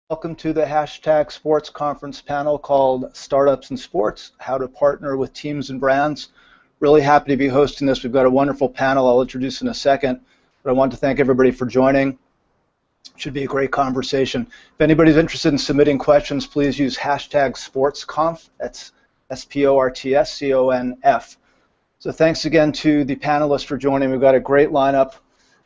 Welcome to the hashtag sports conference panel called Startups in Sports, How to Partner with Teams and Brands. Really happy to be hosting this. We've got a wonderful panel I'll introduce in a second, but I want to thank everybody for joining. Should be a great conversation. If anybody's interested in submitting questions, please use hashtag SportsConf. That's SPORTSCONF. So thanks again to the panelists for joining. We've got a great lineup.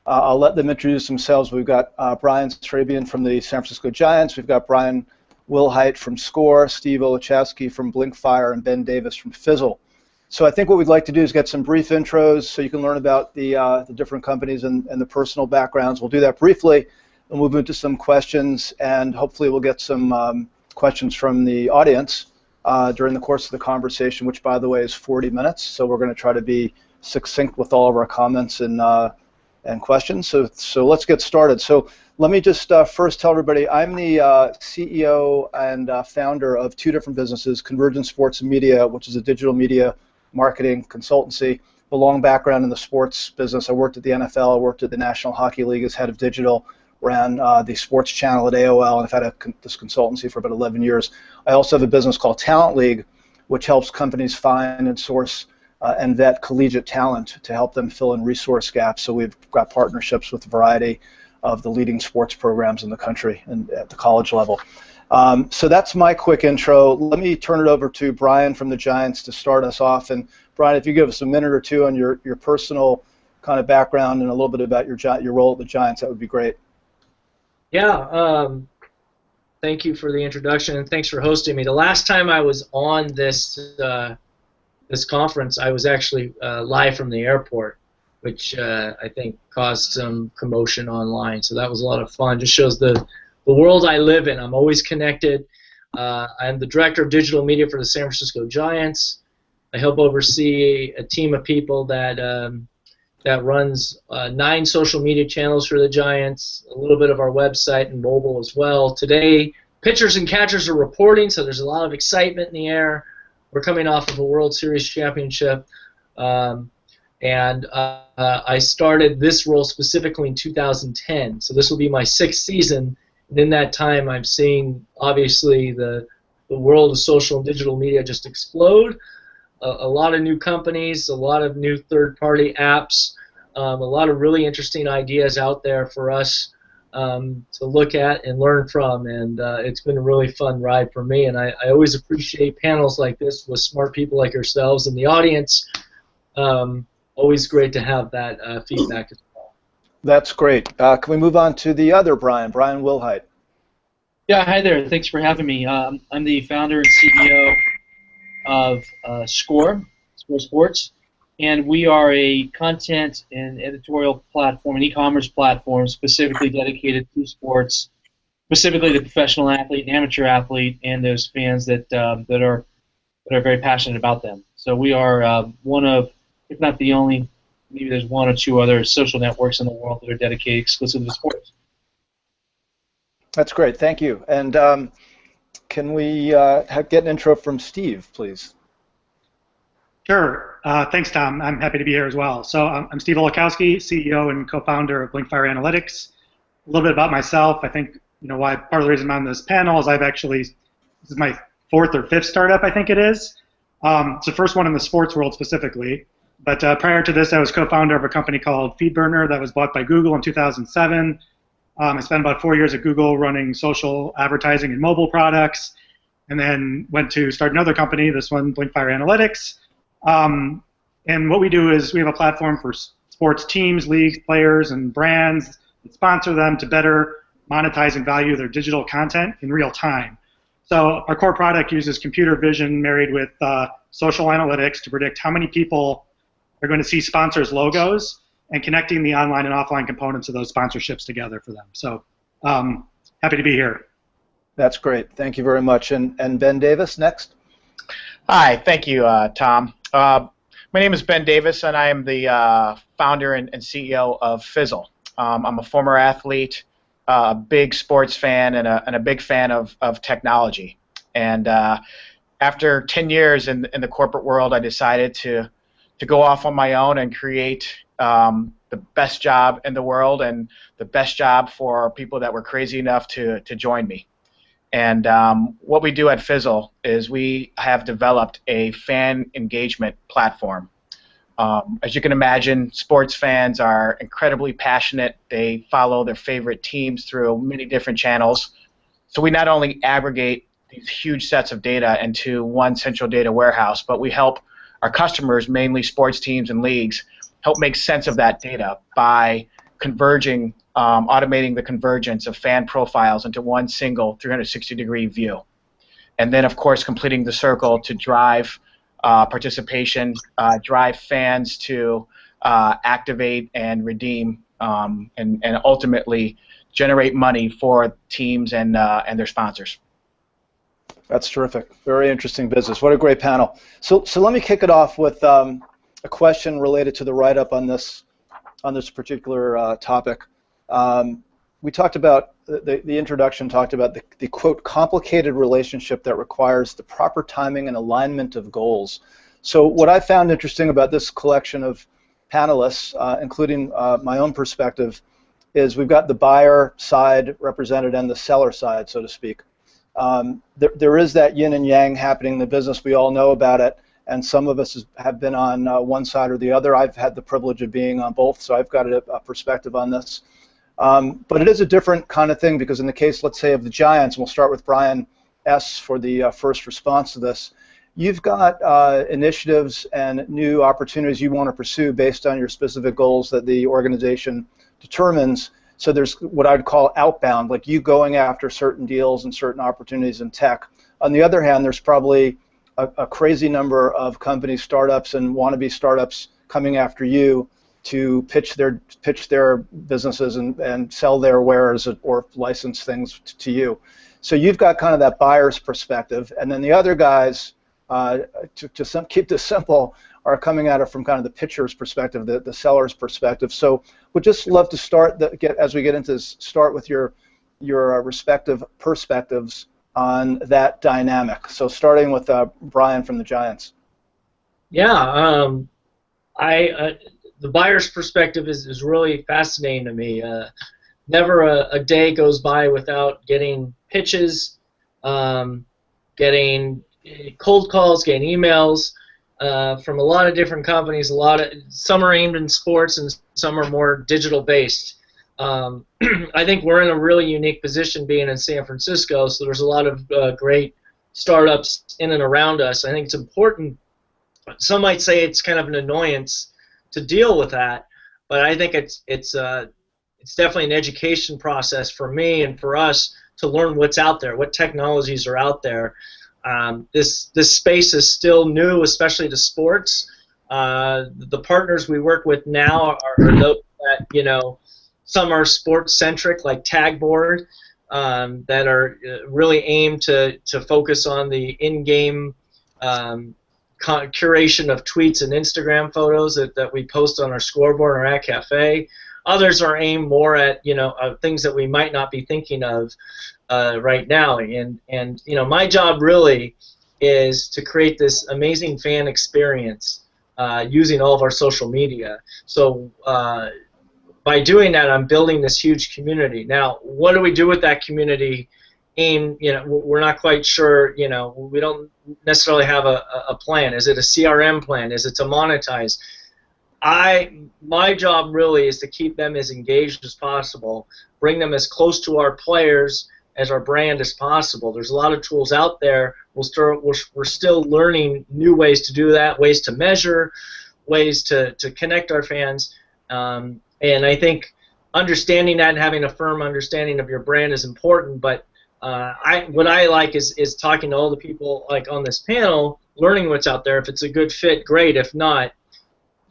I'll let them introduce themselves. We've got Bryan Srabian from the San Francisco Giants. We've got Brian Wilhite from Sqor, Steve Olechowski from Blinkfire, and Ben Davis from Phizzle. So I think what we'd like to do is get some brief intros so you can learn about the different companies and the personal backgrounds. We'll do that briefly. We'll move into some questions, and hopefully we'll get some questions from the audience during the course of the conversation, which, by the way, is 40 minutes. So we're going to try to be succinct with all of our comments and questions. So let's get started. So let me just first tell everybody I'm the CEO and founder of two different businesses, Convergence Sports and Media, which is a digital media marketing consultancy. A long background in the sports business. I worked at the NFL, I worked at the National Hockey League as head of digital, ran the sports channel at AOL, and I've had this consultancy for about 11 years. I also have a business called Talent League, which helps companies find and source and vet collegiate talent to help them fill in resource gaps. So we've got partnerships with a variety of the leading sports programs in the country and at the college level. So that's my quick intro. Let me turn it over to Bryan from the Giants to start us off. And Bryan, if you give us a minute or two on your personal kind of background and a little bit about your role at the Giants, that would be great. Yeah, thank you for the introduction, and thanks for hosting me. The last time I was on this conference, I was actually live from the airport, which I think caused some commotion online. So that was a lot of fun. Just shows the world I live in. I'm always connected. I'm the director of digital media for the San Francisco Giants. I help oversee a team of people that runs 9 social media channels for the Giants, a little bit of our website and mobile as well. Today, pitchers and catchers are reporting, so there's a lot of excitement in the air. We're coming off of a World Series championship, and I started this role specifically in 2010, so this will be my 6th season. And in that time, I've seen, obviously, the world of social and digital media just explode. A lot of new companies, a lot of new third-party apps, a lot of really interesting ideas out there for us to look at and learn from, and it's been a really fun ride for me. And I always appreciate panels like this with smart people like yourselves in the audience. Always great to have that feedback as well. That's great. Can we move on to the other Bryan Wilhite? Yeah, hi there. Thanks for having me. I'm the founder and CEO of Sqor Sports, and we are a content and editorial platform, an e-commerce platform specifically dedicated to sports, specifically the professional athlete and amateur athlete, and those fans that are very passionate about them. So we are one of, if not the only, maybe there's 1 or 2 other social networks in the world that are dedicated exclusively to sports. That's great. Thank you. And can we get an intro from Steve, please? Sure. Thanks, Tom. I'm happy to be here as well. So I'm Steve Olechowski, CEO and co-founder of Blinkfire Analytics. A little bit about myself. I think why part of the reason I'm on this panel is this is my 4th or 5th startup, I think it is. It's the first one in the sports world specifically. But prior to this, I was co-founder of a company called FeedBurner that was bought by Google in 2007. I spent about 4 years at Google running social advertising and mobile products, and then went to start another company, this one, Blinkfire Analytics. And what we do is we have a platform for sports teams, leagues, players, and brands that sponsor them to better monetize and value their digital content in real time. So our core product uses computer vision married with social analytics to predict how many people are going to see sponsors' logos and connecting the online and offline components of those sponsorships together for them. So happy to be here. That's great. Thank you very much. And Ben Davis, next. Hi. Thank you, Tom. My name is Ben Davis, and I am the founder and CEO of Phizzle. I'm a former athlete, a big sports fan, and a big fan of technology. And after 10 years in the corporate world, I decided to go off on my own and create the best job in the world and the best job for people that were crazy enough to join me. And what we do at Phizzle is we have developed a fan engagement platform. As you can imagine, sports fans are incredibly passionate. They follow their favorite teams through many different channels. So we not only aggregate these huge sets of data into one central data warehouse, but we help our customers, mainly sports teams and leagues, help make sense of that data by converging, automating the convergence of fan profiles into one single 360-degree view. And then, of course, completing the circle to drive participation, drive fans to activate and redeem, and ultimately generate money for teams and their sponsors. That's terrific. Very interesting business. What a great panel. So let me kick it off with a question related to the write-up on this particular topic. We talked about the introduction talked about the quote complicated relationship that requires the proper timing and alignment of goals. So what I found interesting about this collection of panelists, including my own perspective, is we've got the buyer side represented and the seller side, so to speak. There is that yin and yang happening in the business. We all know about it, and some of us have been on one side or the other. I've had the privilege of being on both, so I've got a perspective on this. But it is a different kind of thing because in the case, let's say, of the Giants, and we'll start with Bryan S. for the first response to this, you've got initiatives and new opportunities you want to pursue based on your specific goals that the organization determines. So there's what I'd call outbound, like you going after certain deals and certain opportunities in tech. On the other hand, there's probably a crazy number of companies, startups, and wannabe startups coming after you to pitch their businesses and sell their wares or license things to you. So you've got kind of that buyer's perspective, and then the other guys, to keep this simple, are coming at it from kind of the pitcher's perspective, the seller's perspective. So we'd just love to start, as we get into this, start with your respective perspectives on that dynamic. So starting with Bryan from the Giants. Yeah, the buyer's perspective is really fascinating to me. Never a day goes by without getting pitches, getting cold calls, getting emails from a lot of different companies. Some are aimed in sports and some are more digital based. I think we're in a really unique position being in San Francisco, so there's a lot of great startups in and around us. I think it's important. Some might say it's kind of an annoyance to deal with that, but I think it's definitely an education process for me and for us to learn what's out there, what technologies are out there. This space is still new, especially to sports. The partners we work with now are those that, some are sports centric, like Tagboard, that are really aimed to focus on the in-game curation of tweets and Instagram photos that we post on our scoreboard or at Cafe. Others are aimed more at things that we might not be thinking of right now. And my job really is to create this amazing fan experience using all of our social media. So by doing that, I'm building this huge community. Now, what do we do with that community? We're not quite sure. We don't necessarily have a plan. Is it a CRM plan? Is it to monetize? My job really is to keep them as engaged as possible, bring them as close to our players as our brand as possible. There's a lot of tools out there. We're still learning new ways to do that, ways to measure, ways to connect our fans. And I think understanding that and having a firm understanding of your brand is important. But what I like is talking to all the people like on this panel, learning what's out there. If it's a good fit, great. If not,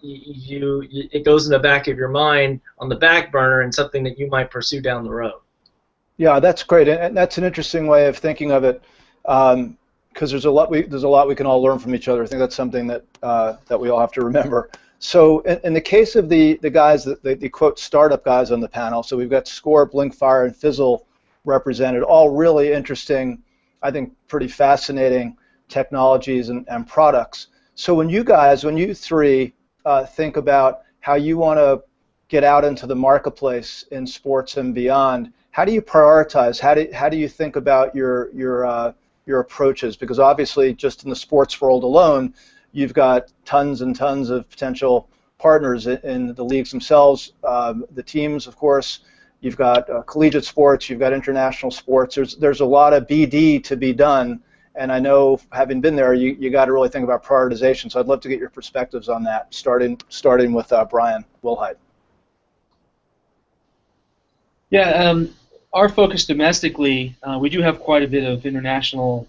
it goes in the back of your mind on the back burner and something that you might pursue down the road. Yeah, that's great, and that's an interesting way of thinking of it, because there's a lot we can all learn from each other. I think that's something that we all have to remember. So in the case of the guys, the quote startup guys on the panel, so we've got Sqor, Blinkfire, and Phizzle represented, all really interesting, I think pretty fascinating technologies and products. So when you three think about how you want to get out into the marketplace in sports and beyond, how do you prioritize? How do you think about your approaches? Because obviously, just in the sports world alone, you've got tons and tons of potential partners in the leagues themselves, the teams, of course. You've got collegiate sports, you've got international sports. There's a lot of BD to be done, and I know, having been there, you got to really think about prioritization. So I'd love to get your perspectives on that, starting with Bryan Wilhite. Yeah, our focus domestically, we do have quite a bit of international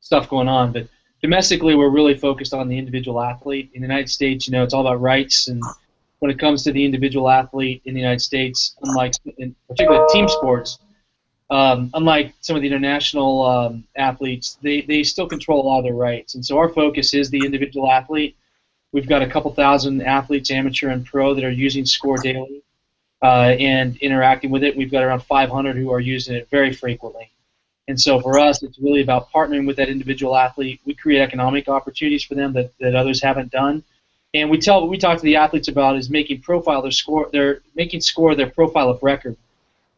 stuff going on, but domestically, we're really focused on the individual athlete. In the United States, it's all about rights, and when it comes to the individual athlete in the United States, unlike in particular team sports, unlike some of the international athletes, they still control a lot of their rights. And so our focus is the individual athlete. We've got a couple thousand athletes, amateur and pro, that are using Sqor daily and interacting with it. We've got around 500 who are using it very frequently. And so for us, it's really about partnering with that individual athlete. We create economic opportunities for them that others haven't done. And we talk to the athletes about is making Sqor their profile of record.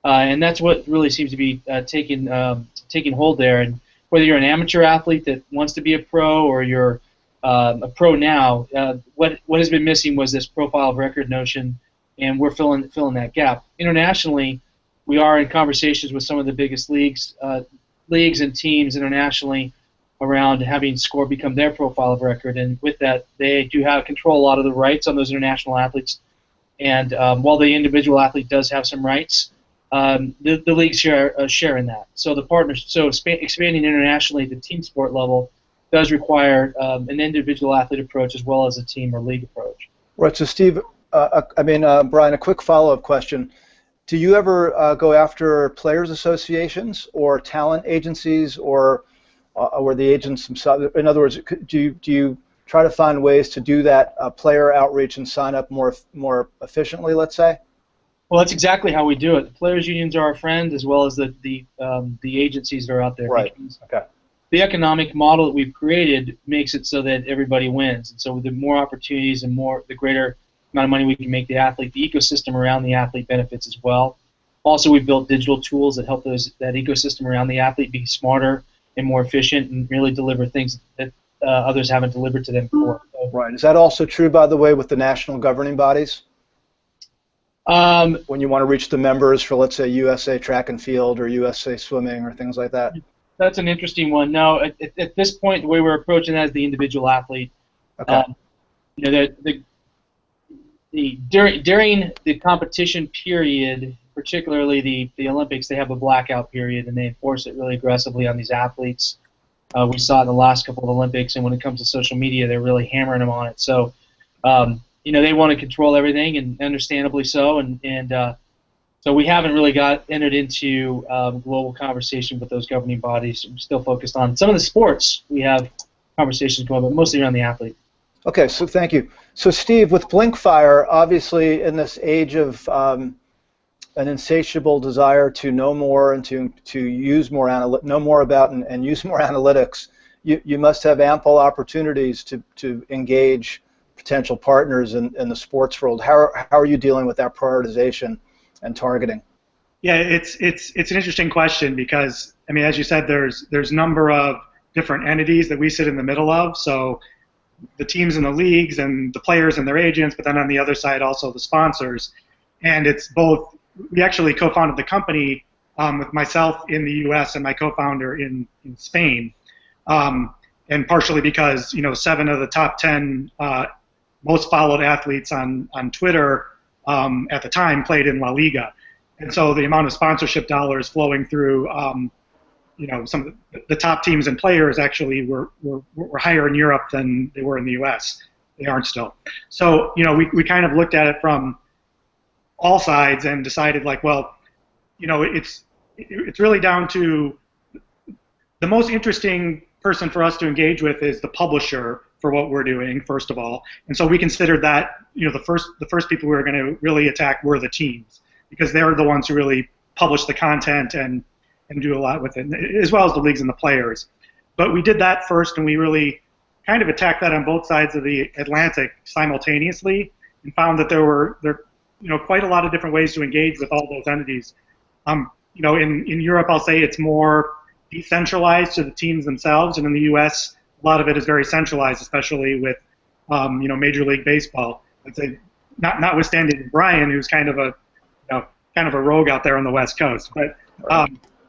And that's what really seems to be taking hold there. And whether you're an amateur athlete that wants to be a pro or you're a pro now, what has been missing was this profile of record notion, and we're filling that gap. Internationally, we are in conversations with some of the biggest leagues and teams internationally around having Sqor become their profile of record, and with that, they do control a lot of the rights on those international athletes. And while the individual athlete does have some rights, the leagues share in that. So expanding internationally at the team sport level does require an individual athlete approach as well as a team or league approach. Right. So Steve, Bryan, a quick follow-up question. Do you ever go after players' associations or talent agencies or the agents themselves? In other words, do you try to find ways to do that player outreach and sign up more efficiently, let's say? Well, that's exactly how we do it. The players' unions are our friend, as well as the agencies that are out there. Right. Okay. The economic model that we've created makes it so that everybody wins. And so the more opportunities and the greater amount of money we can make the athlete, the ecosystem around the athlete benefits as well. Also, we've built digital tools that help that ecosystem around the athlete be smarter and more efficient and really deliver things that others haven't delivered to them before. So, right. Is that also true, by the way, with the national governing bodies? When you want to reach the members for, let's say, USA Track and Field or USA Swimming or things like that? That's an interesting one. No, at this point, the way we're approaching that is the individual athlete. Okay. During the competition period, particularly the Olympics, they have a blackout period, and they enforce it really aggressively on these athletes. We saw it in the last couple of Olympics, and when it comes to social media, they're really hammering them on it. So, they want to control everything, and understandably so. And so we haven't really entered into global conversation with those governing bodies. We're still focused on some of the sports. We have conversations going, but mostly around the athlete. Okay, so thank you. So Steve, with Blinkfire, obviously in this age of an insatiable desire to know more and to use more know more about and use more analytics, you must have ample opportunities to engage potential partners in the sports world. How are you dealing with that prioritization and targeting? Yeah, it's an interesting question because, I mean, as you said, there's a number of different entities that we sit in the middle of. So the teams and the leagues and the players and their agents, but then on the other side also the sponsors. And it's both. We actually co-founded the company with myself in the U.S. and my co-founder in Spain, and partially because 7 of the top 10 most followed athletes on Twitter at the time played in La Liga, and so the amount of sponsorship dollars flowing through some of the top teams and players actually were higher in Europe than they were in the U.S. They aren't still. So we kind of looked at it from all sides and decided it's really down to the most interesting person for us to engage with is the publisher for what we're doing, first of all. And so we considered that the first people we were going to really attack were the teams, because they're the ones who really publish the content and do a lot with it, as well as the leagues and the players. But we did that first, and we really kind of attacked that on both sides of the Atlantic simultaneously, and found that there were quite a lot of different ways to engage with all those entities. In Europe, I'll say it's more decentralized to the teams themselves, and in the U.S., a lot of it is very centralized, especially with Major League Baseball. I'd say, notwithstanding Bryan, who's kind of a rogue out there on the West Coast, but.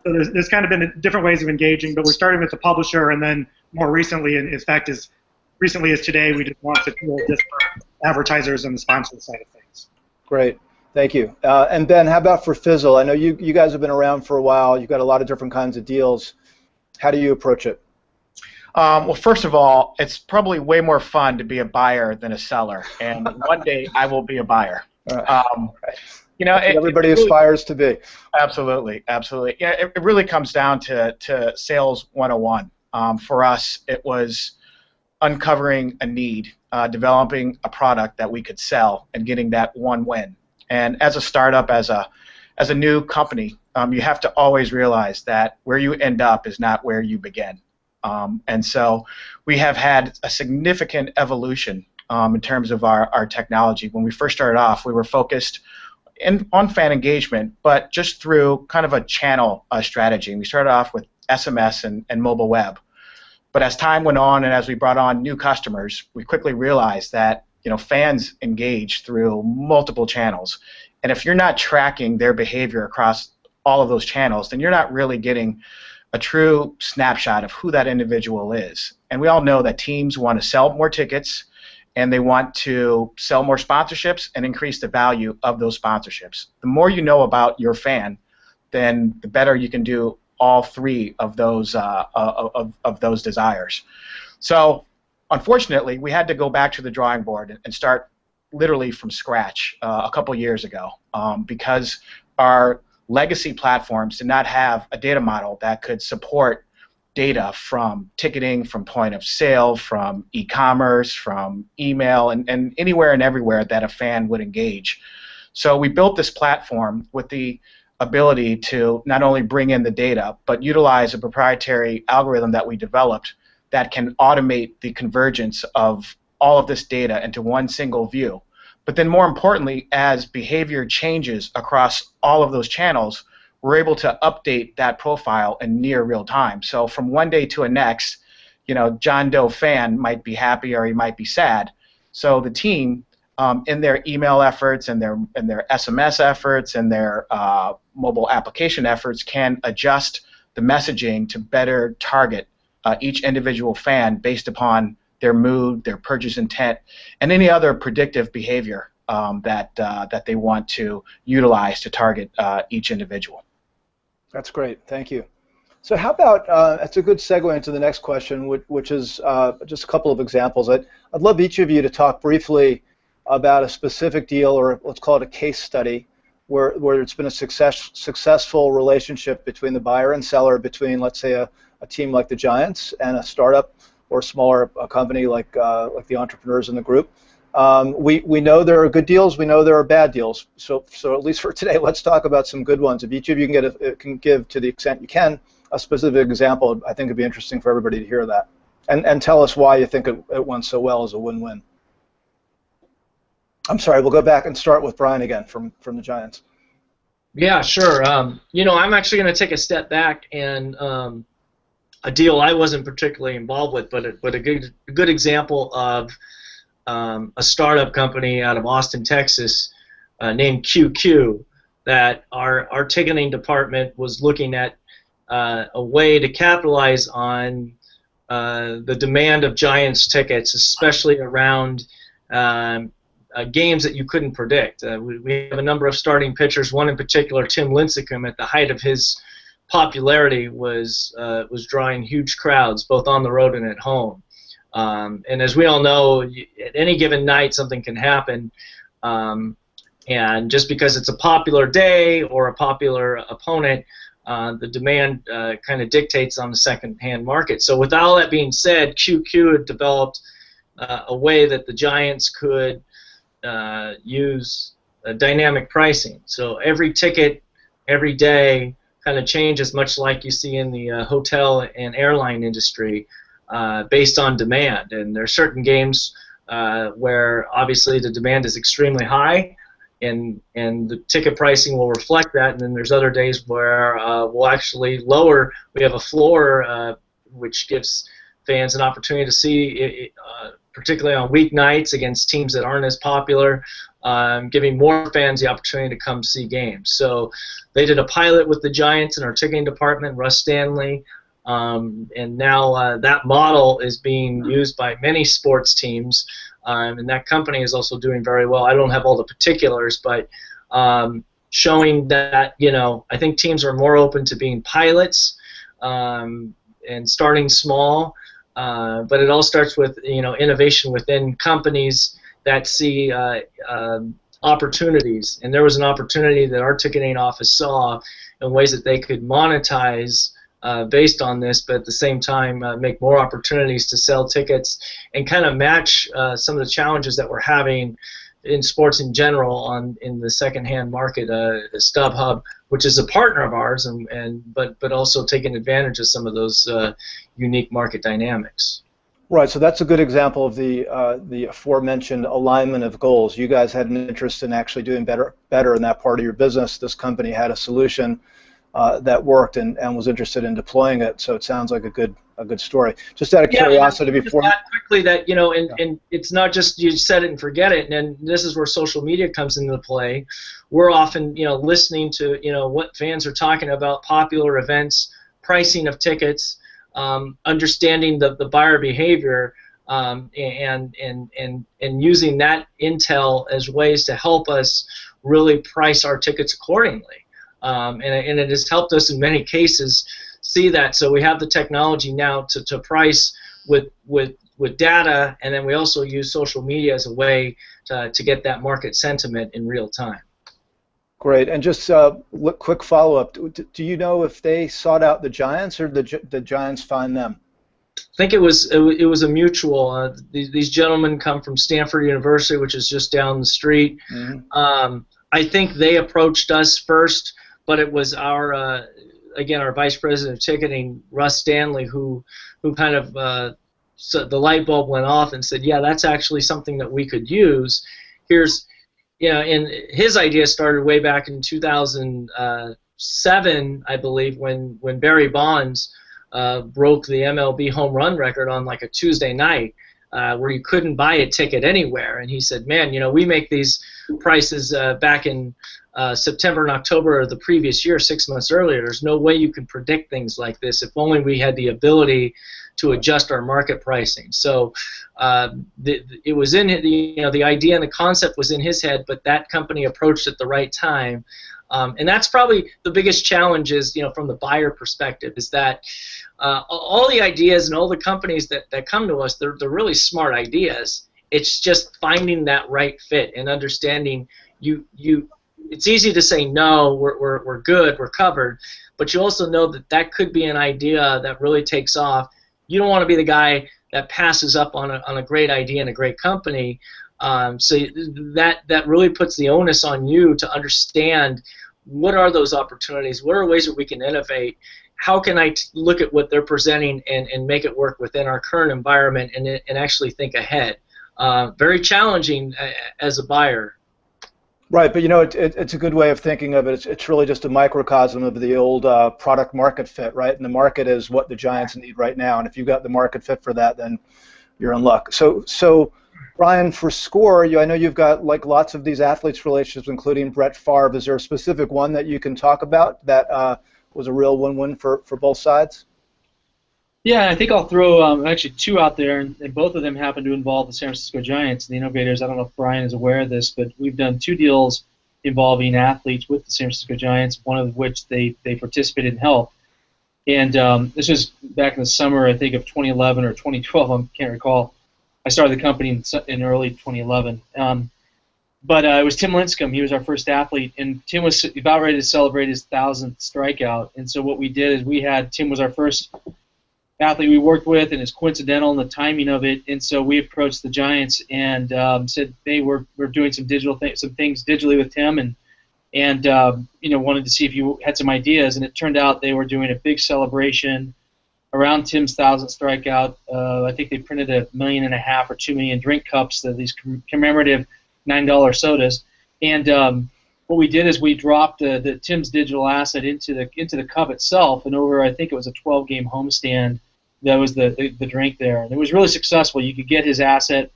So there's kind of been different ways of engaging, but we're starting with the publisher, and then more recently, in fact, as recently as today, we just launched a tool just for advertisers and the sponsor side of things. Great, thank you. And Ben, how about for Phizzle? I know you guys have been around for a while. You've got a lot of different kinds of deals. How do you approach it? Well, first of all, it's probably way more fun to be a buyer than a seller, and one day I will be a buyer. Everybody aspires to be. Absolutely, absolutely. Yeah, it really comes down to sales 101. For us, it was uncovering a need, developing a product that we could sell, and getting that one win. And as a startup, as a new company, you have to always realize that where you end up is not where you begin. And so we have had a significant evolution in terms of our technology. When we first started off, we were focused on fan engagement, but just through kind of a channel strategy. We started off with SMS and mobile web. But as time went on and as we brought on new customers, we quickly realized that fans engage through multiple channels. And if you're not tracking their behavior across all of those channels, then you're not really getting a true snapshot of who that individual is. And we all know that teams want to sell more tickets, and they want to sell more sponsorships and increase the value of those sponsorships. The more you know about your fan, then the better you can do all three of those desires. So, unfortunately, we had to go back to the drawing board and start literally from scratch a couple years ago because our legacy platforms did not have a data model that could support data from ticketing, from point of sale, from e-commerce, from email, and anywhere and everywhere that a fan would engage. So we built this platform with the ability to not only bring in the data, but utilize a proprietary algorithm that we developed that can automate the convergence of all of this data into one single view. But then more importantly, as behavior changes across all of those channels, we're able to update that profile in near real time. So from one day to the next, John Doe fan might be happy or he might be sad. So the team, in their email efforts and their SMS efforts and their mobile application efforts, can adjust the messaging to better target each individual fan based upon their mood, their purchase intent, and any other predictive behavior that they want to utilize to target each individual. That's great. Thank you. So how about, that's a good segue into the next question, which is just a couple of examples. I'd love each of you to talk briefly about a specific deal, or let's call it a case study, where it's been a successful relationship between the buyer and seller, between, let's say, a team like the Giants and a startup or a smaller company like the entrepreneurs in the group. We know there are good deals. We know there are bad deals. So at least for today, let's talk about some good ones. If each of you can give, to the extent you can, a specific example, I think it'd be interesting for everybody to hear that, and tell us why you think it went so well as a win-win. I'm sorry. We'll go back and start with Bryan again from the Giants. Yeah, sure. I'm actually going to take a step back and a deal I wasn't particularly involved with, but a good example of a startup company out of Austin, Texas, named QQ, that our ticketing department was looking at a way to capitalize on the demand of Giants tickets, especially around games that you couldn't predict. We have a number of starting pitchers. One in particular, Tim Lincecum, at the height of his popularity, was drawing huge crowds, both on the road and at home. And as we all know, at any given night something can happen, and just because it's a popular day or a popular opponent, the demand kind of dictates on the second-hand market. So with all that being said, QQ had developed a way that the Giants could use dynamic pricing. So every ticket, every day, kind of changes, much like you see in the hotel and airline industry, based on demand. And there are certain games where obviously the demand is extremely high, and the ticket pricing will reflect that. And then there's other days where we'll actually lower. We have a floor which gives fans an opportunity to see, particularly on weeknights against teams that aren't as popular, giving more fans the opportunity to come see games. So they did a pilot with the Giants in our ticketing department, Russ Stanley, and now that model is being used by many sports teams, and that company is also doing very well. I don't have all the particulars, but showing that, I think teams are more open to being pilots and starting small. But it all starts with innovation within companies that see opportunities, and there was an opportunity that our ticketing office saw in ways that they could monetize based on this, but at the same time make more opportunities to sell tickets and kind of match some of the challenges that we're having in sports in general in the secondhand market. StubHub, which is a partner of ours, but also taking advantage of some of those unique market dynamics. Right, so that's a good example of the aforementioned alignment of goals. You guys had an interest in actually doing better in that part of your business. This company had a solution that worked and was interested in deploying it. So it sounds like a good story. Just out of curiosity, before just quickly that and it's not just you set it and forget it. And this is where social media comes into play. We're often listening to what fans are talking about, popular events, pricing of tickets, understanding the buyer behavior, and using that intel as ways to help us really price our tickets accordingly. And it has helped us in many cases see that. So we have the technology now to price with data, and then we also use social media as a way to get that market sentiment in real time. Great. And just quick follow-up. Do you know if they sought out the Giants or the Giants find them? I think it was a mutual. These gentlemen come from Stanford University, which is just down the street. Mm-hmm. I think they approached us first, but it was our vice president of ticketing, Russ Stanley, who kind of so the light bulb went off and said, yeah, that's actually something that we could use. And his idea started way back in 2007, I believe, when Barry Bonds broke the MLB home run record on like a Tuesday night, where you couldn't buy a ticket anywhere. And he said, man, we make these prices back in September and October of the previous year, 6 months earlier. There's no way you can predict things like this. If only we had the ability to adjust our market pricing. So it was in the idea and the concept was in his head, but that company approached at the right time. And that's probably the biggest challenge is, from the buyer perspective, is that all the ideas and all the companies that come to us, they're really smart ideas. It's just finding that right fit and understanding it's easy to say no, we're good, we're covered, but you also know that could be an idea that really takes off. You don't want to be the guy that passes up on a great idea and a great company. So that really puts the onus on you to understand what are those opportunities, what are ways that we can innovate, how can I look at what they're presenting and make it work within our current environment and actually think ahead. Very challenging as a buyer. Right, but it's a good way of thinking of it. It's really just a microcosm of the old product market fit, right? And the market is what the Giants need right now. And if you've got the market fit for that, then you're in luck. So Bryan, for Sqor, I know you've got like lots of these athletes relationships, including Brett Favre. Is there a specific one that you can talk about that was a real win-win for both sides? Yeah, I think I'll throw actually two out there, and both of them happen to involve the San Francisco Giants, the innovators. I don't know if Bryan is aware of this, but we've done two deals involving athletes with the San Francisco Giants, one of which they participated in help. And this was back in the summer, I think, of 2011 or 2012, I can't recall. I started the company in early 2011. But it was Tim Lincecum. He was our first athlete, and Tim was about ready to celebrate his 1,000th strikeout. And so what we did is Tim was our first athlete we worked with, and it's coincidental in the timing of it. And so we approached the Giants and said, "Hey, we're doing some things digitally with Tim, and wanted to see if you had some ideas." And it turned out they were doing a big celebration around Tim's 1,000th strikeout. I think they printed 1.5 million or 2 million drink cups, these commemorative $9 sodas. And what we did is we dropped the Tim's digital asset into the cup itself, and over, I think it was a 12-game homestand, that was the drink there. And it was really successful. You could get his asset,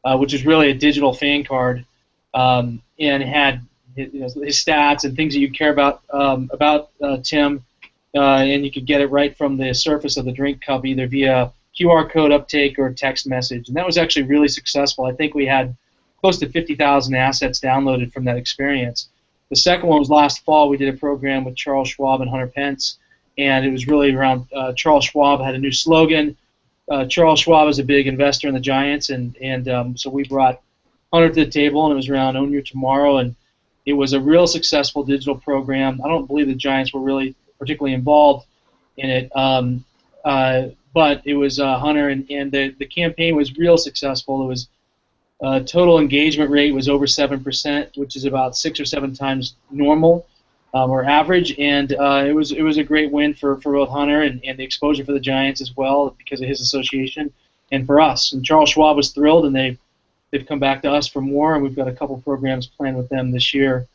which is really a digital fan card, and had his stats and things that you care about Tim, and you could get it right from the surface of the drink cup, either via QR code uptake or text message. And that was actually really successful. I think we had close to 50,000 assets downloaded from that experience. The second one was last fall. We did a program with Charles Schwab and Hunter Pence, and it was really around Charles Schwab had a new slogan. Charles Schwab is a big investor in the Giants, and so we brought Hunter to the table, and it was around Own Your Tomorrow, and it was a real successful digital program. I don't believe the Giants were really particularly involved in it, but it was Hunter, and the campaign was real successful. It was total engagement rate was over 7%, which is about 6 or 7 times normal or average, and it was a great win for both Hunter and the exposure for the Giants as well because of his association, and for us. And Charles Schwab was thrilled, and they've come back to us for more, and we've got a couple programs planned with them this year.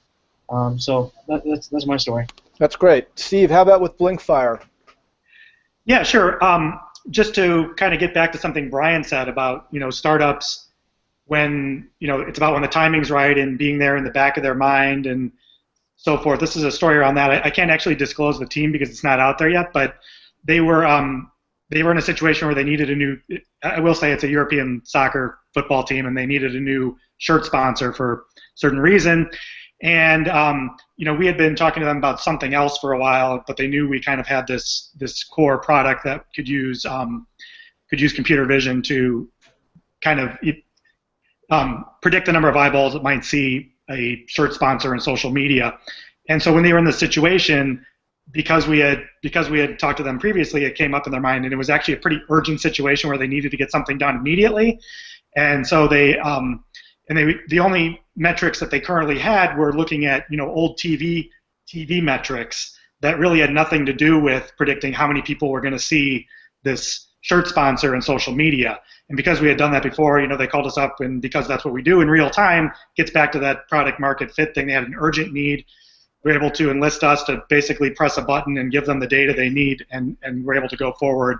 So that's my story. That's great. Steve, how about with Blinkfire? Yeah, sure. Just to kind of get back to something Bryan said about startups, when it's about when the timing's right and being there in the back of their mind and so forth. This is a story around that. I can't actually disclose the team because it's not out there yet, but they were in a situation where they needed a new. I will say it's a European soccer football team, and they needed a new shirt sponsor for a certain reason. And we had been talking to them about something else for a while, but they knew we kind of had this core product that could use computer vision to kind of predict the number of eyeballs that might see a shirt sponsor in social media. And so when they were in this situation, because we had talked to them previously, it came up in their mind, and it was actually a pretty urgent situation where they needed to get something done immediately. And so the only metrics that they currently had were looking at old TV metrics that really had nothing to do with predicting how many people were going to see this shirt sponsor in social media. And because we had done that before, they called us up, and because that's what we do in real time, gets back to that product market fit thing. They had an urgent need. We were able to enlist us to basically press a button and give them the data they need, and we're able to go forward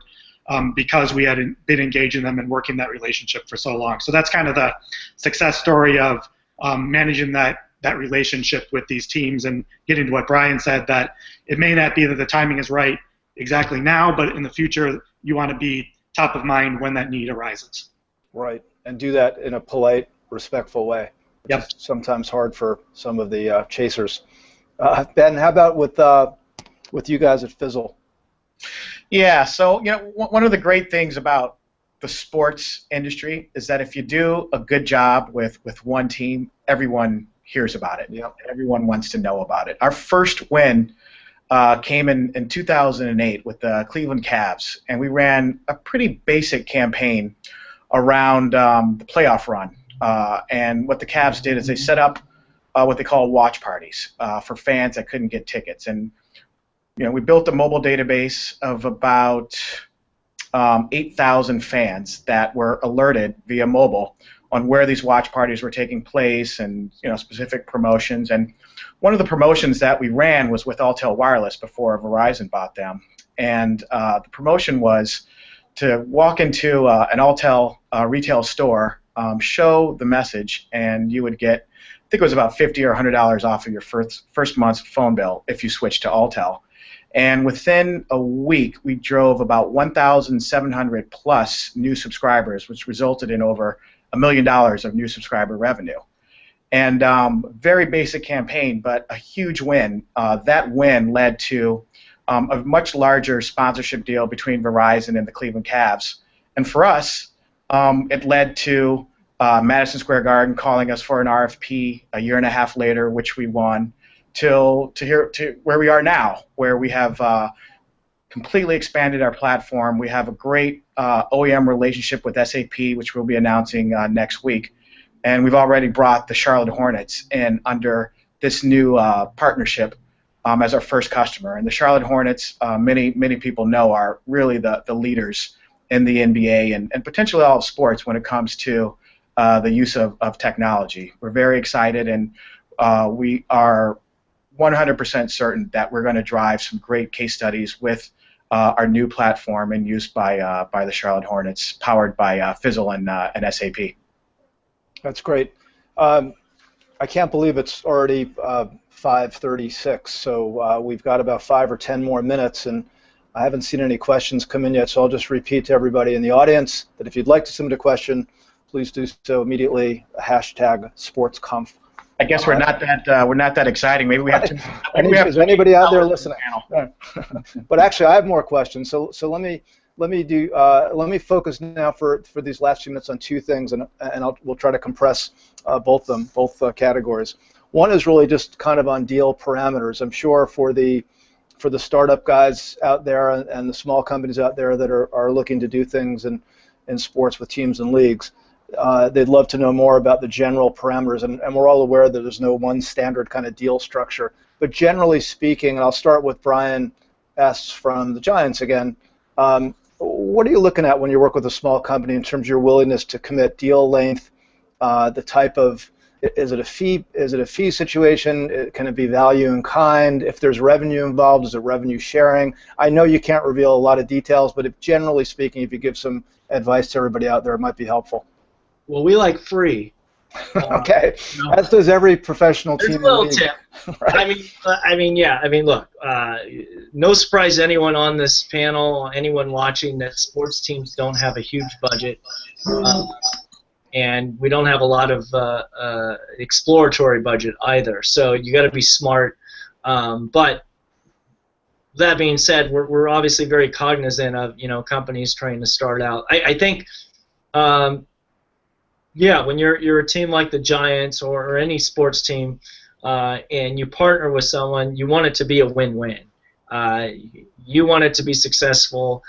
because we had been engaging them and working that relationship for so long. So that's kind of the success story of managing that relationship with these teams, and getting to what Bryan said, that it may not be that the timing is right exactly now, but in the future you want to be top of mind when that need arises. Right, and do that in a polite, respectful way. Yep. It's sometimes hard for some of the chasers. Ben, how about with you guys at Phizzle? Yeah, so one of the great things about the sports industry is that if you do a good job with one team, everyone hears about it. Yep. Everyone wants to know about it. Our first win came in 2008 with the Cleveland Cavs, and we ran a pretty basic campaign around the playoff run. And what the Cavs did is they set up what they call watch parties for fans that couldn't get tickets. And we built a mobile database of about 8,000 fans that were alerted via mobile on where these watch parties were taking place, and specific promotions. And one of the promotions that we ran was with Alltel Wireless before Verizon bought them. And the promotion was to walk into an Alltel retail store, show the message, and you would get, I think it was about $50 or $100 off of your first month's phone bill if you switched to Alltel. And within a week, we drove about 1,700 plus new subscribers, which resulted in over $1 million of new subscriber revenue. And very basic campaign, but a huge win. That win led to a much larger sponsorship deal between Verizon and the Cleveland Cavs. And for us, it led to Madison Square Garden calling us for an RFP a year and a half later, which we won, to where we are now, where we have completely expanded our platform. We have a great OEM relationship with SAP, which we'll be announcing next week. And we've already brought the Charlotte Hornets in under this new partnership as our first customer. And the Charlotte Hornets, many people know, are really the leaders in the NBA and potentially all of sports when it comes to the use of technology. We're very excited, and we are 100% certain that we're going to drive some great case studies with our new platform and used by the Charlotte Hornets, powered by Phizzle and SAP. That's great. I can't believe it's already 5:36, so we've got about 5 or 10 more minutes, and I haven't seen any questions come in yet, so I'll just repeat to everybody in the audience that if you'd like to submit a question, please do so immediately, #SportsConf. I guess we're not that exciting. Maybe we have to. Is anybody out there listening? But actually, I have more questions. So let me focus now for these last few minutes on two things, and we'll try to compress both categories. One is really just kind of on deal parameters. I'm sure for the startup guys out there and the small companies out there that are looking to do things in sports with teams and leagues. They'd love to know more about the general parameters, and we're all aware that there's no one standard kind of deal structure. But generally speaking, and I'll start with Bryan S. from the Giants again, what are you looking at when you work with a small company in terms of your willingness to commit deal length, the type of, is it a fee situation? Can it be value in kind? If there's revenue involved, is it revenue sharing? I know you can't reveal a lot of details, but generally speaking, if you give some advice to everybody out there, it might be helpful. Well, we like free. Okay, as does every professional team. There's a little tip. Right. I mean, look, no surprise to anyone on this panel, anyone watching, that sports teams don't have a huge budget, and we don't have a lot of exploratory budget either. So you got to be smart. But that being said, we're obviously very cognizant of companies trying to start out. I think. Yeah, when you're a team like the Giants or any sports team, and you partner with someone, you want it to be a win-win. You want it to be successful.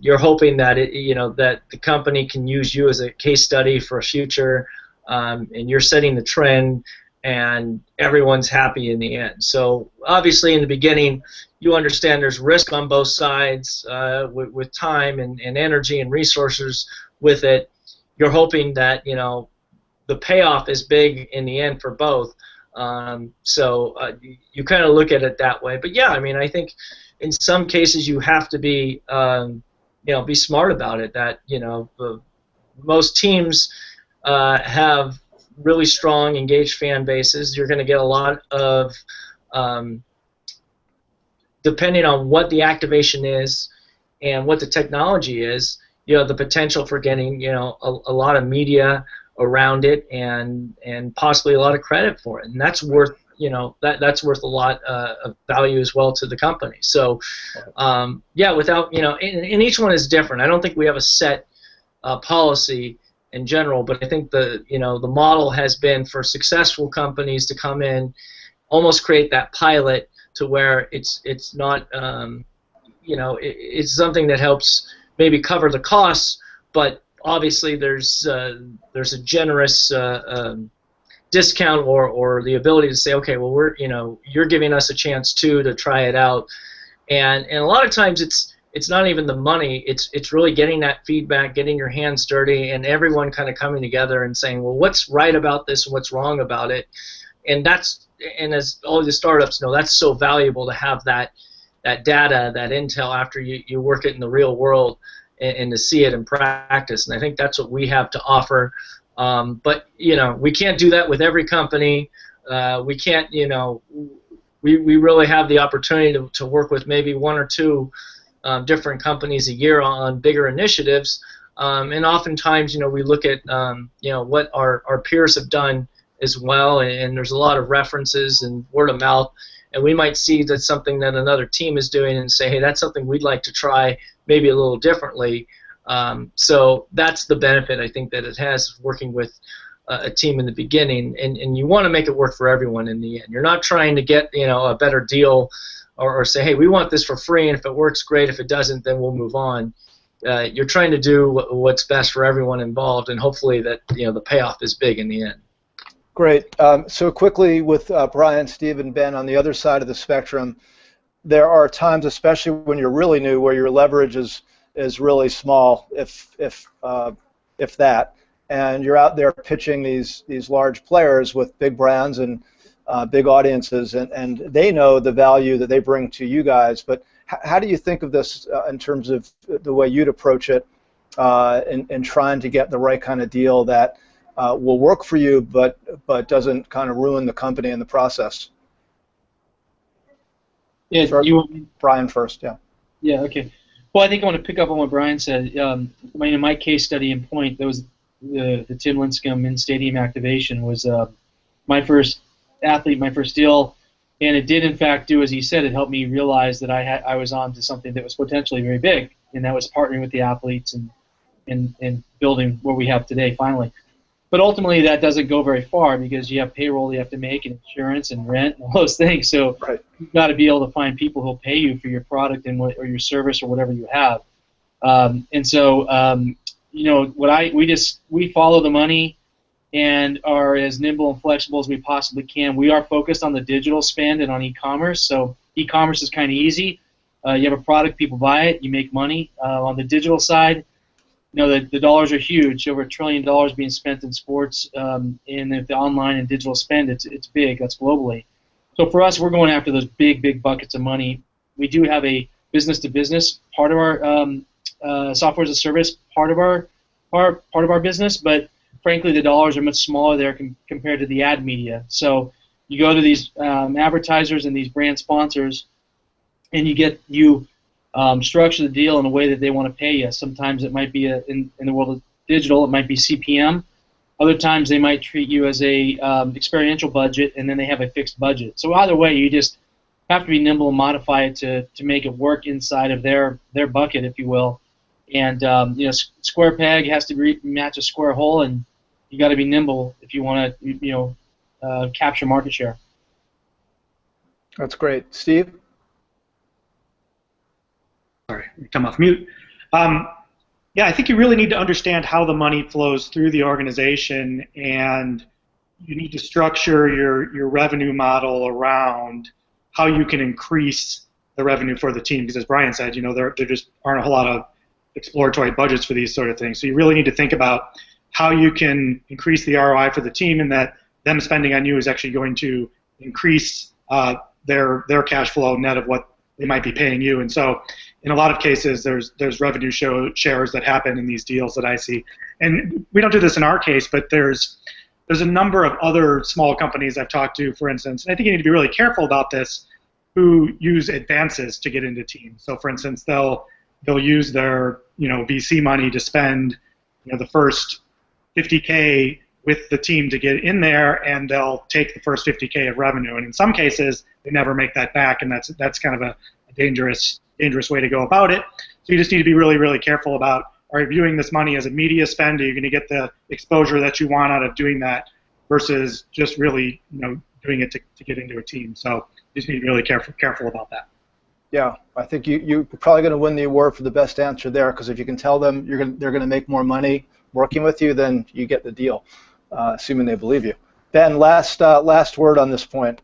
You're hoping that that the company can use you as a case study for a future, and you're setting the trend, and everyone's happy in the end. So obviously, in the beginning, you understand there's risk on both sides with time and energy and resources with it. You're hoping that the payoff is big in the end for both. So you kind of look at it that way. But yeah, I mean, I think in some cases you have to be be smart about it. That most teams have really strong, engaged fan bases. You're going to get a lot of depending on what the activation is and what the technology is. The potential for getting a lot of media around it and possibly a lot of credit for it, and that's worth that's worth a lot of value as well to the company. So yeah, without and each one is different. I don't think we have a set policy in general, but I think the model has been for successful companies to come in, almost create that pilot to where it's not it's something that helps maybe cover the costs, but obviously there's a generous discount or the ability to say, okay, well you're giving us a chance too to try it out, and a lot of times it's not even the money, it's really getting that feedback, getting your hands dirty, and everyone kind of coming together and saying, well, what's right about this and what's wrong about it, and as all the startups know, that's so valuable to have that data, that intel after you work it in the real world and to see it in practice. And I think that's what we have to offer. But we can't do that with every company. We can't, we really have the opportunity to work with maybe one or two different companies a year on bigger initiatives. And oftentimes, we look at what our peers have done as well, and there's a lot of references and word of mouth. And we might see that's something that another team is doing and say, hey, that's something we'd like to try maybe a little differently. So that's the benefit I think that it has working with a team in the beginning. And you want to make it work for everyone in the end. You're not trying to get a better deal or say, hey, we want this for free, and if it works, great. If it doesn't, then we'll move on. You're trying to do what's best for everyone involved, and hopefully that the payoff is big in the end. Great. So quickly with Bryan, Steve, and Ben on the other side of the spectrum, there are times, especially when you're really new, where your leverage is really small, if that. and you're out there pitching these large players with big brands and big audiences, and they know the value that they bring to you guys. But how do you think of this in terms of the way you'd approach it in trying to get the right kind of deal that will work for you, but doesn't kind of ruin the company in the process? Yeah, Bryan first, yeah. Yeah, okay. Well, I think I want to pick up on what Bryan said. In my case study in point, that was the Tim Lincecum in-stadium activation was my first athlete, my first deal, and it did in fact do as he said. It helped me realize that I was on to something that was potentially very big, and that was partnering with the athletes and building what we have today finally. But ultimately, that doesn't go very far because you have payroll you have to make and insurance and rent and all those things. So you've got to be able to find people who'll pay you for your product and or your service or whatever you have. And so, you know, we follow the money and are as nimble and flexible as we possibly can. We are focused on the digital spend and on e-commerce. So e-commerce is kind of easy. You have a product, people buy it, you make money. On the digital side, you know, the dollars are huge, over $1 trillion being spent in sports, and the online and digital spend, it's big, that's globally. So for us, we're going after those big buckets of money. We do have a business-to-business part of our software as a service part of our business, but frankly, the dollars are much smaller there compared to the ad media. So you go to these advertisers and these brand sponsors, and you structure the deal in a way that they want to pay you. Sometimes it might be in the world of digital, it might be CPM. Other times they might treat you as a experiential budget, and then they have a fixed budget. So either way, you just have to be nimble and modify it to make it work inside of their bucket, if you will. And you know, square peg has to match a square hole, and you got to be nimble if you want to capture market share. That's great, Steve. Sorry, come off mute. Yeah, I think you really need to understand how the money flows through the organization, and you need to structure your revenue model around how you can increase the revenue for the team. Because as Bryan said, you know, there just aren't a whole lot of exploratory budgets for these sort of things. So you really need to think about how you can increase the ROI for the team, and that them spending on you is actually going to increase their cash flow net of what they might be paying you. And so in a lot of cases, there's revenue shares that happen in these deals that I see. And we don't do this in our case, but there's a number of other small companies I've talked to, for instance, and I think you need to be really careful about this, who use advances to get into teams. So for instance, they'll use their VC money to spend the first 50K with the team to get in there, and they'll take the first 50K of revenue. And in some cases, they never make that back, and that's kind of a dangerous way to go about it. So you just need to be really, really careful about, are you viewing this money as a media spend? Are you going to get the exposure that you want out of doing that versus just really doing it to get into a team? So you just need to be really careful about that. Yeah, I think you're probably going to win the award for the best answer there, because if you can tell them they're going to make more money working with you, then you get the deal, assuming they believe you. Ben, last word on this point.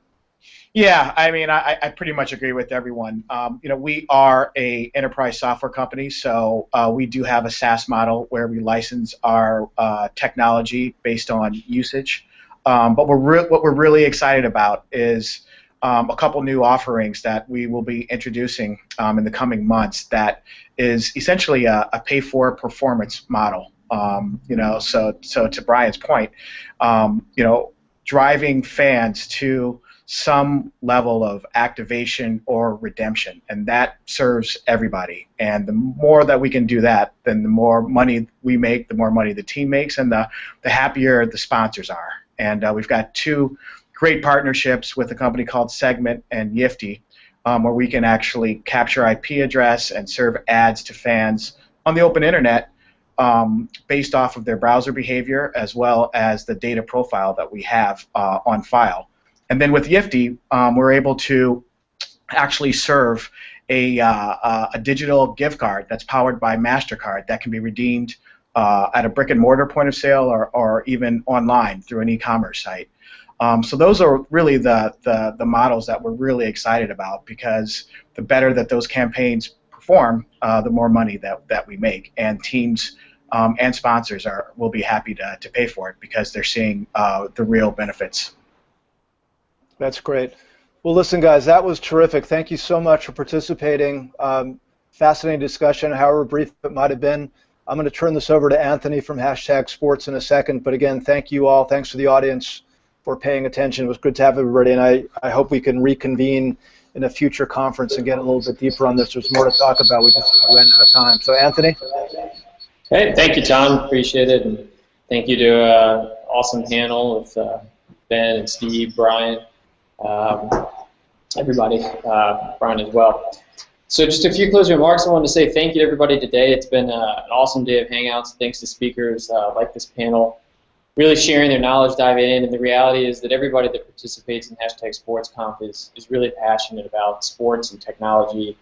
Yeah, I mean, I pretty much agree with everyone. We are a enterprise software company, so we do have a SaaS model where we license our technology based on usage. But what we're really excited about is a couple new offerings that we will be introducing in the coming months. That is essentially a pay-for-performance model. So to Bryan's point, driving fans to some level of activation or redemption, and that serves everybody. And the more that we can do that, then the more money we make, the more money the team makes, and the happier the sponsors are. And we've got two great partnerships with a company called Segment and Yifty, where we can actually capture IP address and serve ads to fans on the open internet based off of their browser behavior, as well as the data profile that we have on file. And then with Yifty, we're able to actually serve a digital gift card that's powered by MasterCard that can be redeemed at a brick-and-mortar point of sale or even online through an e-commerce site. So those are really the models that we're really excited about, because the better that those campaigns perform, the more money that we make. And teams and sponsors will be happy to pay for it because they're seeing the real benefits. That's great. Well, listen, guys, that was terrific. Thank you so much for participating. Fascinating discussion, however brief it might have been. I'm going to turn this over to Anthony from #Sports in a second. But again, thank you all. Thanks to the audience for paying attention. It was good to have everybody, and I hope we can reconvene in a future conference and get a little bit deeper on this. There's more to talk about. We just ran out of time. So, Anthony? Hey, thank you, Tom. Appreciate it. And thank you to an awesome panel with Ben and Steve, Bryan, everybody, Bryan as well. So just a few closing remarks. I wanted to say thank you to everybody today. It's been an awesome day of Hangouts. Thanks to speakers like this panel, really sharing their knowledge, diving in. And the reality is that everybody that participates in #SportsConf is really passionate about sports and technology,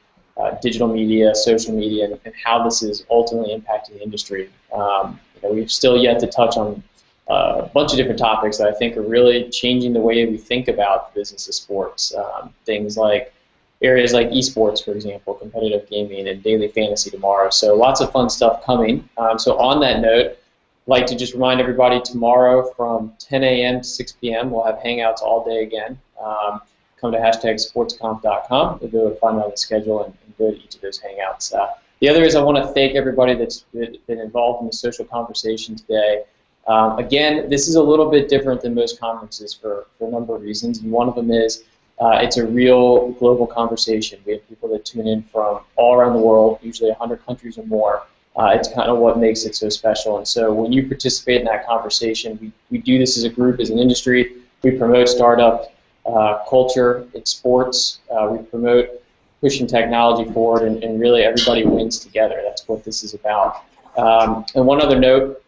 digital media, social media, and how this is ultimately impacting the industry. We've still yet to touch on a bunch of different topics that I think are really changing the way we think about the business of sports. Things like areas like esports, for example, competitive gaming, and daily fantasy tomorrow. So lots of fun stuff coming. So on that note, I'd like to just remind everybody tomorrow from 10 a.m. to 6 p.m. we'll have Hangouts all day again. Come to #sportsconf.com. You'll be able to find out the schedule and go to each of those Hangouts. The other is I want to thank everybody that's been involved in the social conversation today. Again, this is a little bit different than most conferences for a number of reasons, and one of them is it's a real global conversation. We have people that tune in from all around the world, usually 100 countries or more. It's kind of what makes it so special. And so when you participate in that conversation, we do this as a group, as an industry. We promote startup culture in sports. We promote pushing technology forward, and really everybody wins together. That's what this is about. And one other note,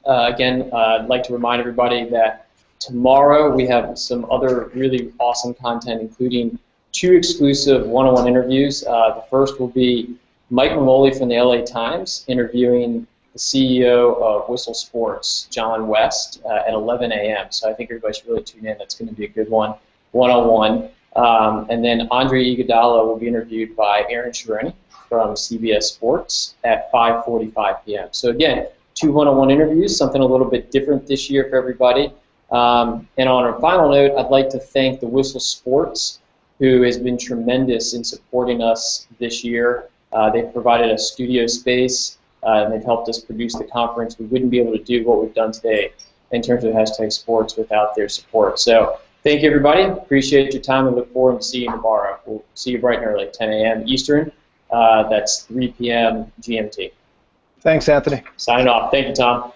again, I'd like to remind everybody that tomorrow we have some other really awesome content, including 2 exclusive one-on-one interviews. The first will be Mike Mamoli from the LA Times interviewing the CEO of Whistle Sports, John West, at 11 a.m. So I think everybody should really tune in. That's going to be a good one-on-one. And then Andre Iguodala will be interviewed by Aaron Sharoni from CBS Sports at 5:45 p.m. So again, 2 one-on-one interviews, something a little bit different this year for everybody. And on a final note, I'd like to thank the Whistle Sports, who has been tremendous in supporting us this year. They've provided us studio space, and they've helped us produce the conference. We wouldn't be able to do what we've done today in terms of #Sports without their support. So thank you, everybody. Appreciate your time and look forward to seeing you tomorrow. We'll see you bright and early, 10 a.m. Eastern. That's 3 p.m. GMT. Thanks, Anthony. Signing off. Thank you, Tom.